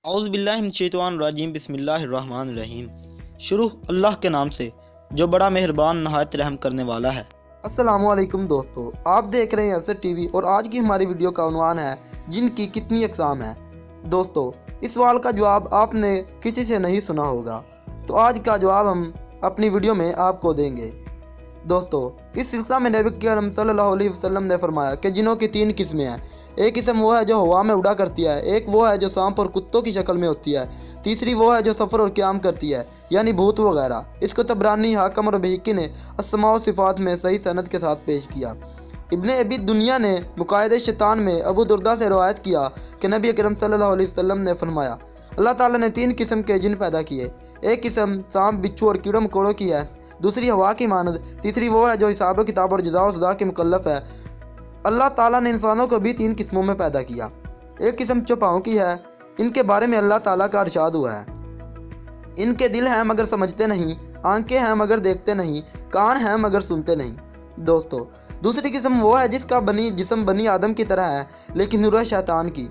اعوذ باللہ من الشیطان الرجیم، بسم اللہ الرحمن الرحیم۔ شروع اللہ کے نام سے جو بڑا مہربان نہایت رحم کرنے والا ہے۔ السلام علیکم دوستو، آپ دیکھ رہے ہیں ایسے ٹی وی اور آج کی ہماری ویڈیو کا عنوان ہے جن کی کتنی اقسام ہیں۔ دوستو، اس سوال کا جواب آپ نے کسی سے نہیں سنا ہوگا، تو آج کا جواب ہم اپنی ویڈیو میں آپ کو دیں گے۔ دوستو، اس سلسلہ میں نبی کریم صلی اللہ علیہ وسلم نے فرمایا کہ جنوں کی 3 قسمیں ہیں۔ ایک قسم وہ ہے جو ہوا میں اڑا کرتی ہے، ایک وہ ہے جو سانپ اور کتوں کی شکل میں ہوتی ہے، تیسری وہ ہے جو سفر اور قیام کرتی ہے یعنی بھوت وغیرہ۔ اس کو طبرانی، حاکم اور بہقی نے اقسام و صفات میں صحیح سند کے ساتھ پیش کیا۔ ابن ابی دنیا نے مقاعد شیطان میں ابو دردہ سے روایت کیا کہ نبی کریم صلی اللہ علیہ وسلم نے فرمایا، اللہ تعالیٰ نے 3 قسم کے جن پیدا کیے۔ ایک قسم سانپ، بچھو اور کیڑوں مکوڑوں کی ہے، دوسری ہوا کی مانند، تیسری وہ ہے جو حساب و کتاب اور جزا و سزا کے مکلف ہے۔ اللہ تعالیٰ نے انسانوں کو بھی 3 قسموں میں پیدا کیا۔ ایک قسم چوپاؤں کی ہے، ان کے بارے میں اللہ تعالیٰ کا ارشاد ہوا ہے، ان کے دل ہیں مگر سمجھتے نہیں، آنکھیں ہیں مگر دیکھتے نہیں، کان ہیں مگر سنتے نہیں۔ دوستو، دوسری قسم وہ ہے جس کا جسم بنی آدم کی طرح ہے لیکن روح شیطان کی۔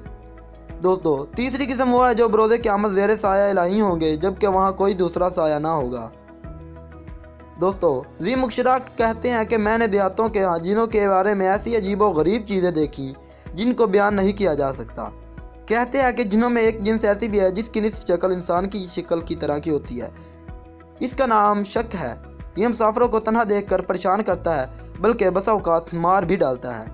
دوستو، تیسری قسم وہ ہے جو بروز قیامت زیر سایہ الہی ہوں گے جبکہ وہاں کوئی دوسرا سایہ نہ ہوگا۔ دوستو، ذی مکشرہ کہتے ہیں کہ میں نے دیہاتوں کے جنوں کے بارے میں ایسی عجیب و غریب چیزیں دیکھیں جن کو بیان نہیں کیا جا سکتا۔ کہتے ہیں کہ جنوں میں ایک جنس ایسی بھی ہے جس کی نصف شکل انسان کی شکل کی طرح کی ہوتی ہے، اس کا نام شک ہے۔ یہ مسافروں کو تنہا دیکھ کر پریشان کرتا ہے بلکہ بسا اوقات مار بھی ڈالتا ہے۔